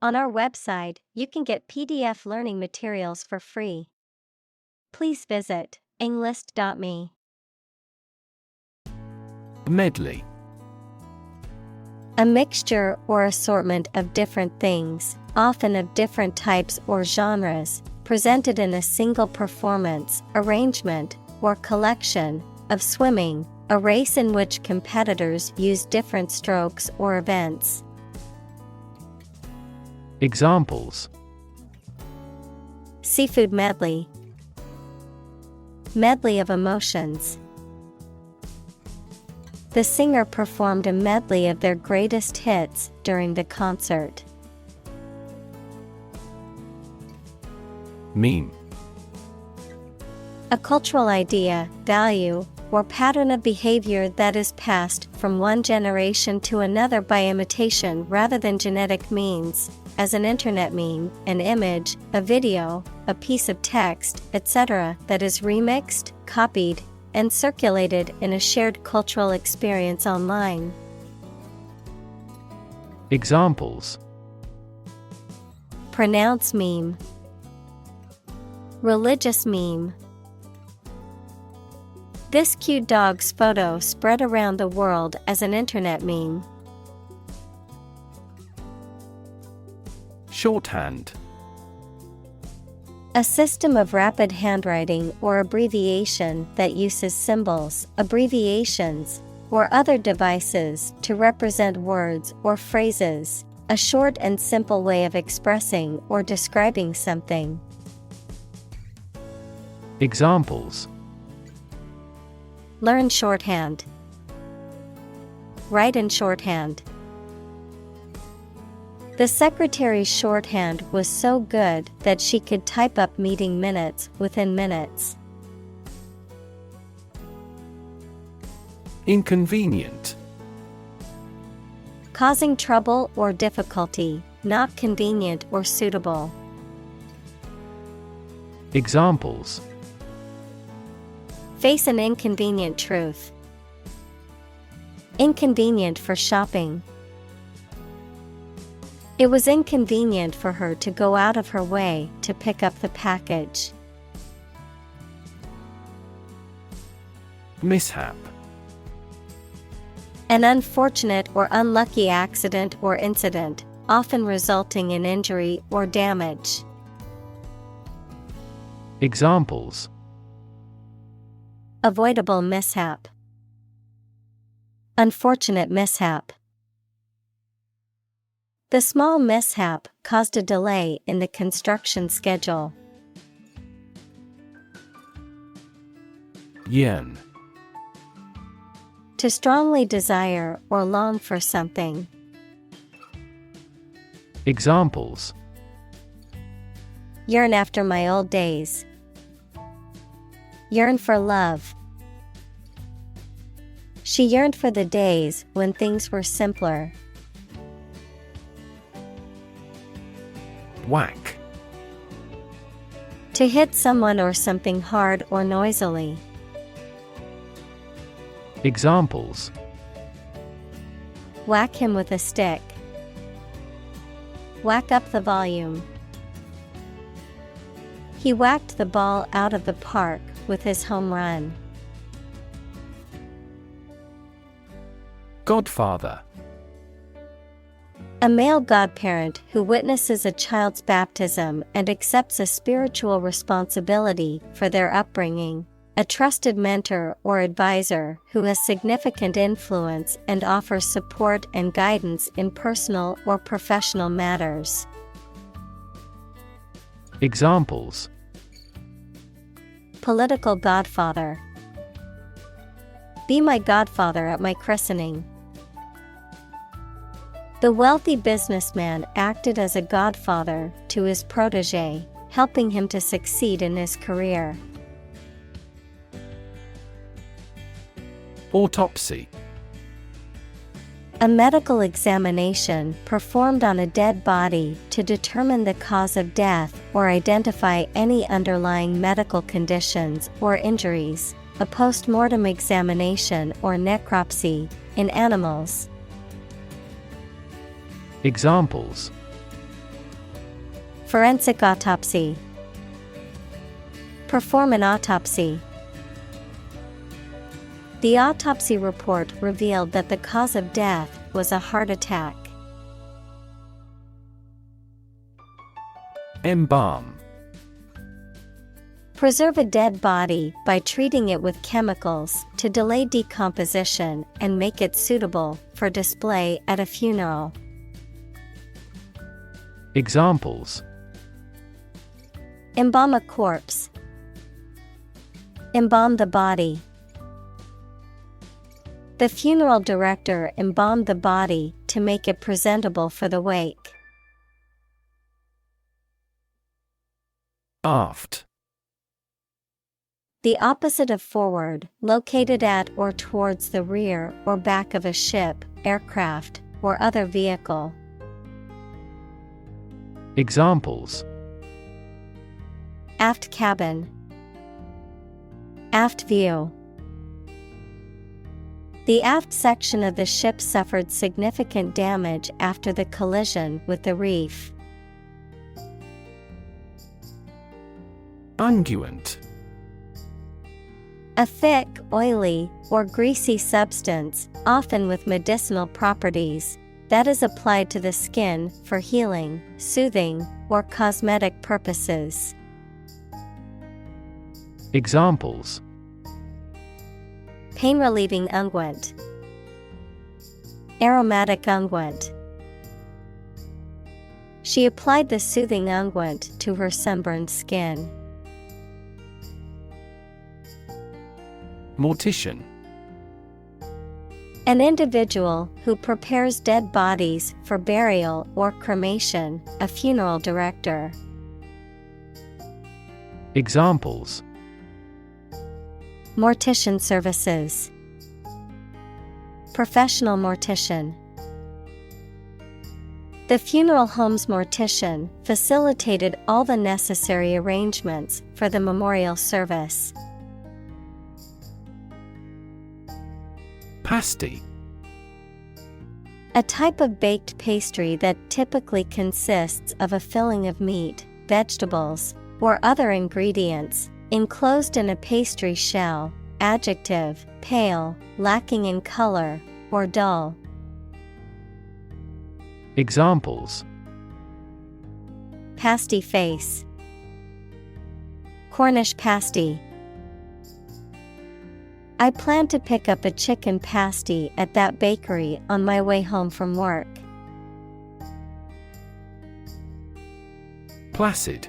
On our website, you can get PDF learning materials for free. Please visit englist.me. Medley. A mixture or assortment of different things, often of different types or genres, presented in a single performance, arrangement, or collection, of swimming, a race in which competitors use different strokes or events. Examples: Seafood medley. Medley of emotions. The singer performed a medley of their greatest hits during the concert. Meme. A cultural idea, value, or pattern of behavior that is passed from one generation to another by imitation rather than genetic means, as an internet meme, an image, a video, a piece of text, etc., that is remixed, copied, and circulated in a shared cultural experience online. Examples: Pronounce meme. Religious meme. This cute dog's photo spread around the world as an internet meme. Shorthand. A system of rapid handwriting or abbreviation that uses symbols, abbreviations, or other devices to represent words or phrases, a short and simple way of expressing or describing something. Examples: Learn shorthand. Write in shorthand. The secretary's shorthand was so good that she could type up meeting minutes within minutes. Inconvenient. Causing trouble or difficulty, not convenient or suitable. Examples: Face an inconvenient truth. Inconvenient for shopping. It was inconvenient for her to go out of her way to pick up the package. Mishap. An unfortunate or unlucky accident or incident, often resulting in injury or damage. Examples: Avoidable mishap. Unfortunate mishap. The small mishap caused a delay in the construction schedule. Yearn. To strongly desire or long for something. Examples: Yearn after my old days. Yearn for love. She yearned for the days when things were simpler. Whack. To hit someone or something hard or noisily. Examples: Whack him with a stick. Whack up the volume. He whacked the ball out of the park with his home run. Godfather. A male godparent who witnesses a child's baptism and accepts a spiritual responsibility for their upbringing. A trusted mentor or advisor who has significant influence and offers support and guidance in personal or professional matters. Examples: Political godfather. Be my godfather at my christening. The wealthy businessman acted as a godfather to his protege, helping him to succeed in his career. Autopsy. A medical examination performed on a dead body to determine the cause of death or identify any underlying medical conditions or injuries. A post-mortem examination or necropsy in animals. Examples: Forensic autopsy. Perform an autopsy. The autopsy report revealed that the cause of death was a heart attack. Embalm. Preserve a dead body by treating it with chemicals to delay decomposition and make it suitable for display at a funeral. Examples: Embalm a corpse. Embalm the body. The funeral director embalmed the body to make it presentable for the wake. Aft. The opposite of forward, located at or towards the rear or back of a ship, aircraft, or other vehicle. Examples: Aft cabin. Aft view. The aft section of the ship suffered significant damage after the collision with the reef. Unguent. A thick, oily, or greasy substance, often with medicinal properties, that is applied to the skin for healing, soothing, or cosmetic purposes. Examples: Pain-relieving unguent. Aromatic unguent. She applied the soothing unguent to her sunburned skin. Mortician. An individual who prepares dead bodies for burial or cremation, a funeral director. Examples: Mortician services. Professional mortician. The funeral home's mortician facilitated all the necessary arrangements for the memorial service. Pasty. A type of baked pastry that typically consists of a filling of meat, vegetables, or other ingredients, enclosed in a pastry shell. Adjective, pale, lacking in color, or dull. Examples: Pasty face. Cornish pasty. I plan to pick up a chicken pasty at that bakery on my way home from work. Placid.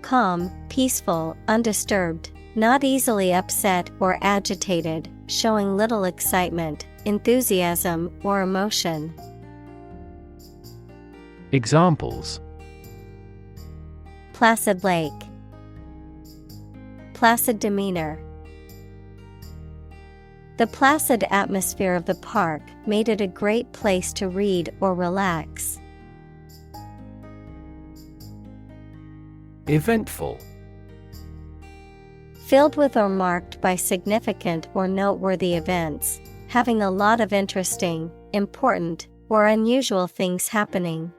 Calm, peaceful, undisturbed, not easily upset or agitated, showing little excitement, enthusiasm, or emotion. Examples: Placid lake. Placid demeanor. The placid atmosphere of the park made it a great place to read or relax. Eventful. Filled with or marked by significant or noteworthy events, having a lot of interesting, important, or unusual things happening.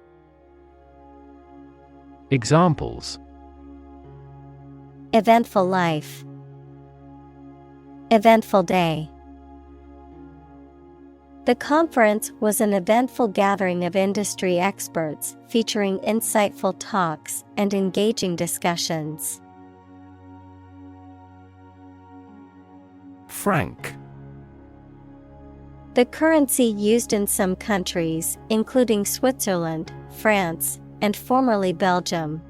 Examples: Eventful life. Eventful day. The conference was an eventful gathering of industry experts featuring insightful talks and engaging discussions. Franc. The currency used in some countries, including Switzerland, France, and formerly Belgium.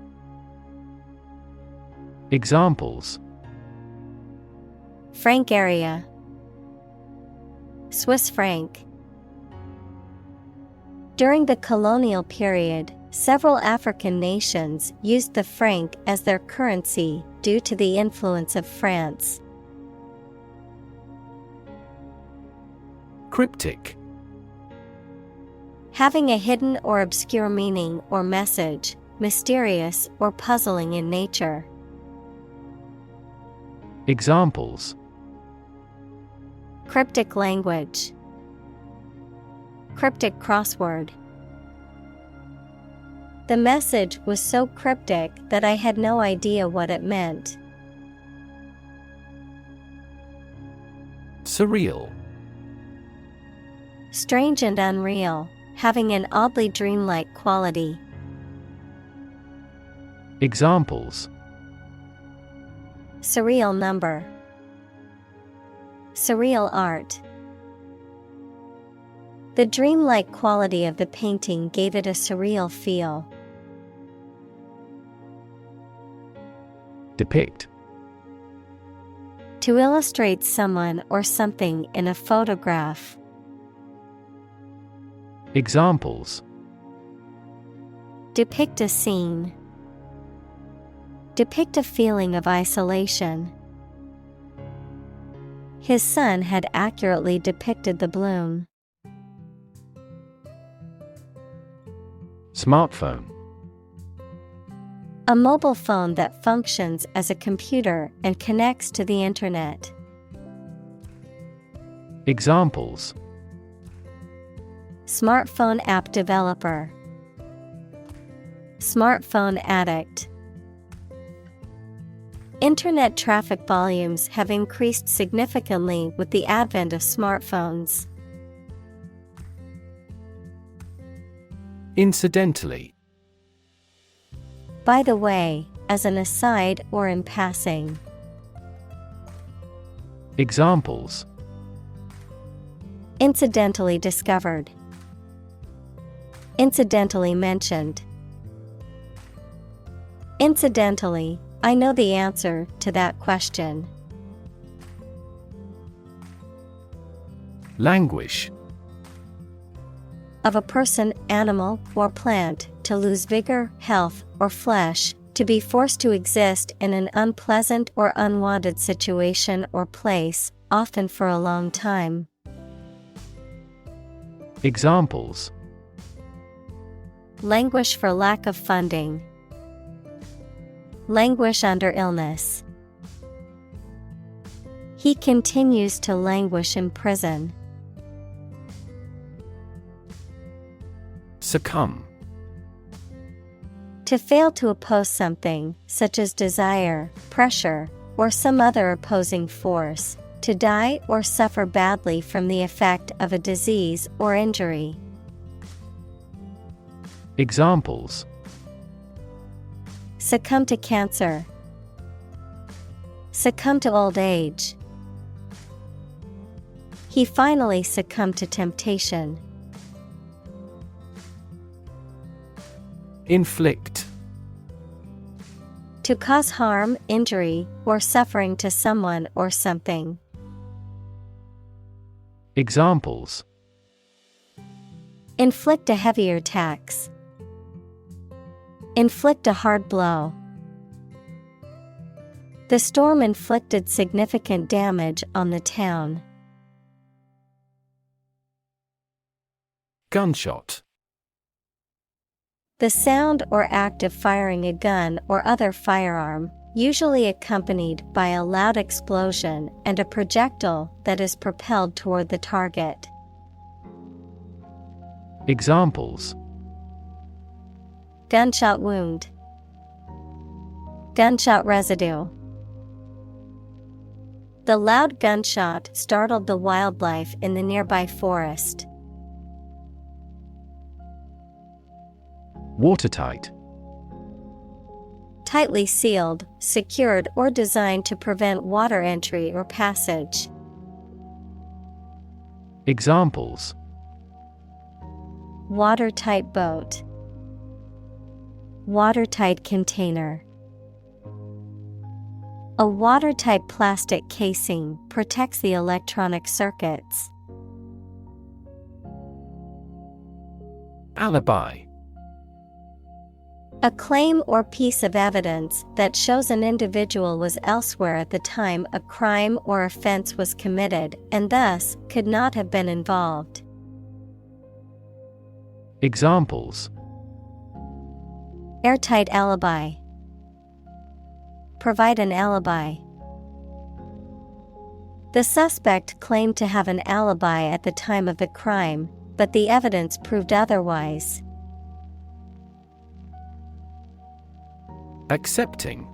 Examples: Franc area. Swiss franc. During the colonial period, several African nations used the franc as their currency due to the influence of France. Cryptic. Having a hidden or obscure meaning or message, mysterious or puzzling in nature. Examples: Cryptic language. Cryptic crossword. The message was so cryptic that I had no idea what it meant. Surreal. Strange and unreal, having an oddly dreamlike quality. Examples: Surreal number. Surreal art. The dreamlike quality of the painting gave it a surreal feel. Depict. To illustrate someone or something in a photograph. Examples: Depict a scene. Depict a feeling of isolation. His son had accurately depicted the bloom. Smartphone. A mobile phone that functions as a computer and connects to the internet. Examples: Smartphone app developer. Smartphone addict. Internet traffic volumes have increased significantly with the advent of smartphones. Incidentally. By the way, as an aside or in passing. Examples: Incidentally discovered. Incidentally mentioned. Incidentally, I know the answer to that question. Languish. Of a person, animal, or plant, to lose vigor, health, or flesh, to be forced to exist in an unpleasant or unwanted situation or place, often for a long time. Examples: Languish for lack of funding. Languish under illness. He continues to languish in prison. Succumb. To fail to oppose something, such as desire, pressure, or some other opposing force. To die or suffer badly from the effect of a disease or injury. Examples: Succumb to cancer. Succumb to old age. He finally succumbed to temptation. Inflict. To cause harm, injury, or suffering to someone or something. Examples: Inflict a heavier tax. Inflict a hard blow. The storm inflicted significant damage on the town. Gunshot. The sound or act of firing a gun or other firearm, usually accompanied by a loud explosion and a projectile that is propelled toward the target. Examples: Gunshot wound. Gunshot residue. The loud gunshot startled the wildlife in the nearby forest. Watertight. Tightly sealed, secured, or designed to prevent water entry or passage. Examples: Watertight boat. Watertight container. A watertight plastic casing protects the electronic circuits. Alibi. A claim or piece of evidence that shows an individual was elsewhere at the time a crime or offense was committed and thus could not have been involved. Examples: Airtight alibi. Provide an alibi. The suspect claimed to have an alibi at the time of the crime, but the evidence proved otherwise. Accepting.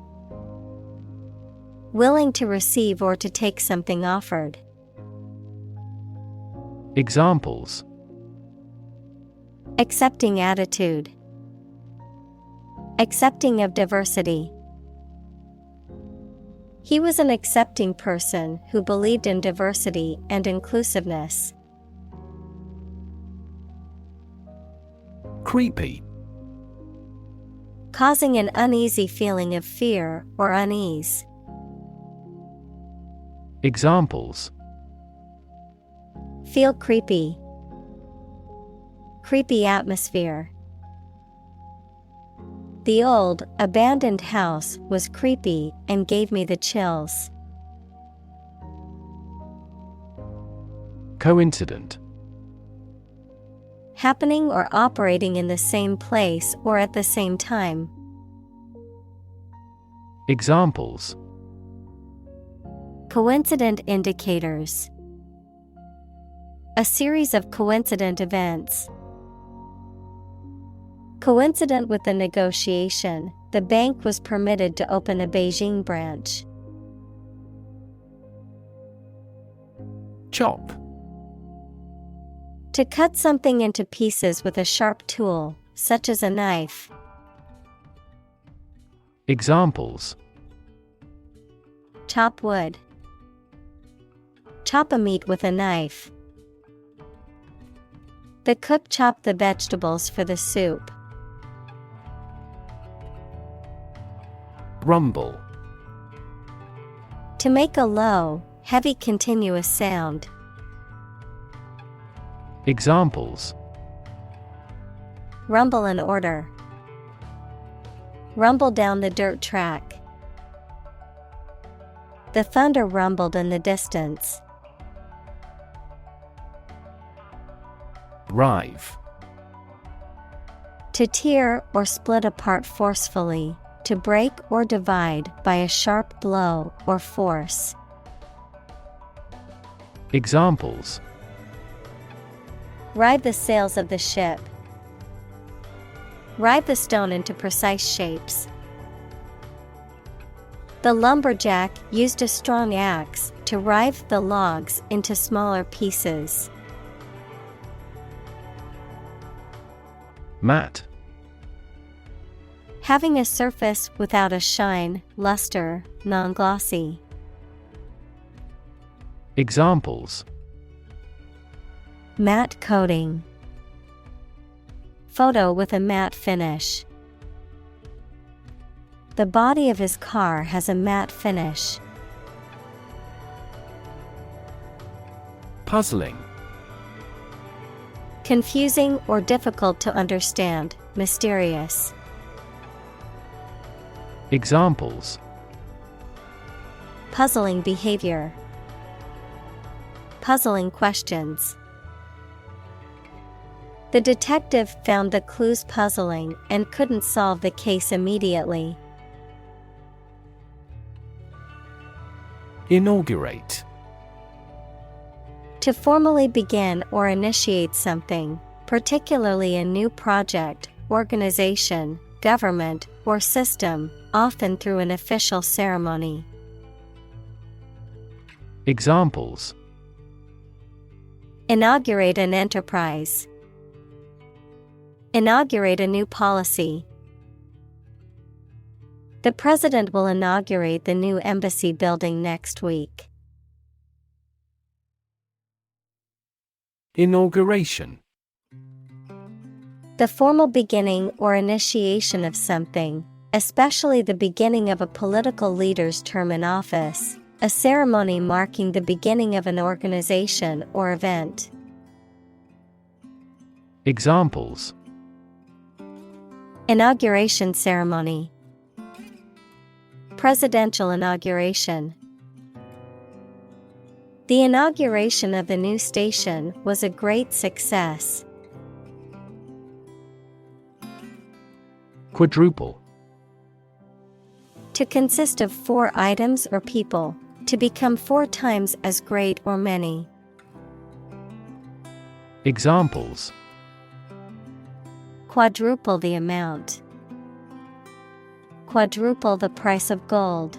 Willing to receive or to take something offered. Examples. Accepting attitude. Accepting of diversity. He was an accepting person who believed in diversity and inclusiveness. Creepy. Causing an uneasy feeling of fear or unease. Examples. Feel creepy. Creepy atmosphere. The old, abandoned house was creepy and gave me the chills. Coincident. Happening or operating in the same place or at the same time. Examples. Coincident indicators. A series of coincident events. Coincident with the negotiation, the bank was permitted to open a Beijing branch. Chop. To cut something into pieces with a sharp tool, such as a knife. Examples. Chop wood. Chop a meat with a knife. The cook chopped the vegetables for the soup. Rumble. To make a low, heavy continuous sound. Examples. Rumble an order. Rumble down the dirt track. The thunder rumbled in the distance. Rive. To tear or split apart forcefully, to break or divide by a sharp blow or force. Examples. Rive the sails of the ship. Rive the stone into precise shapes. The lumberjack used a strong axe to rive the logs into smaller pieces. Matte. Having a surface without a shine, luster, non-glossy. Examples. Matte coating. Photo with a matte finish. The body of his car has a matte finish. Puzzling. Confusing or difficult to understand, mysterious. Examples. Puzzling behavior. Puzzling questions. The detective found the clues puzzling and couldn't solve the case immediately. Inaugurate. To formally begin or initiate something, particularly a new project, organization, government, or system, often through an official ceremony. Examples. Inaugurate an enterprise. Inaugurate a new policy. The president will inaugurate the new embassy building next week. Inauguration. The formal beginning or initiation of something, especially the beginning of a political leader's term in office, a ceremony marking the beginning of an organization or event. Examples. Inauguration ceremony. Presidential inauguration. The inauguration of the new station was a great success. Quadruple. To consist of 4 items or people, to become 4 times as great or many. Examples. Quadruple the amount. quadruple the price of gold.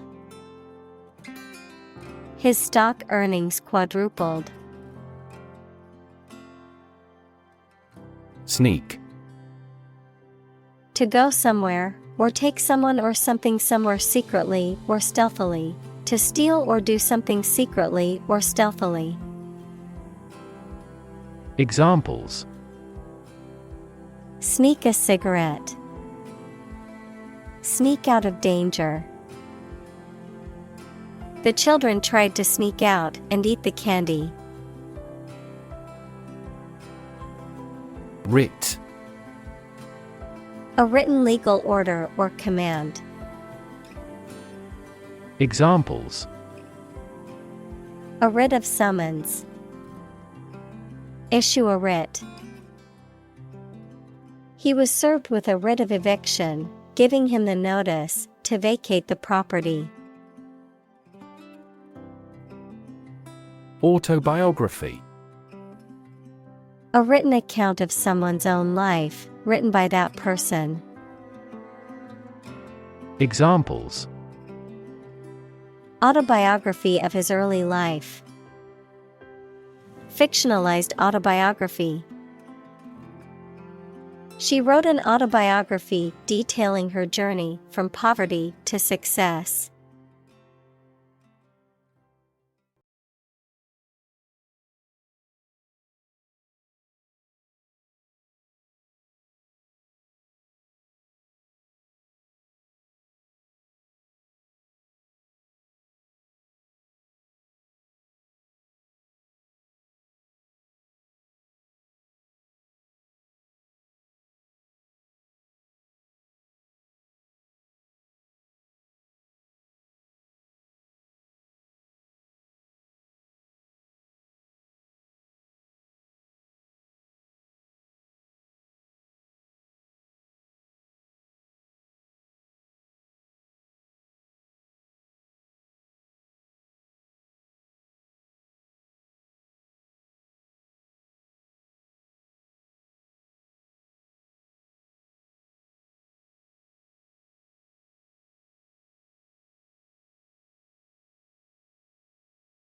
His stock earnings quadrupled. Sneak. To go somewhere, or take someone or something somewhere secretly or stealthily. To steal or do something secretly or stealthily. Examples: Sneak a cigarette. Sneak out of danger. The children tried to sneak out and eat the candy. Writ. A written legal order or command. Examples: A writ of summons. Issue a writ. He was served with a writ of eviction, giving him the notice to vacate the property. Autobiography. A written account of someone's own life, written by that person. Examples: Autobiography of his early life. Fictionalized autobiography. She wrote an autobiography detailing her journey from poverty to success.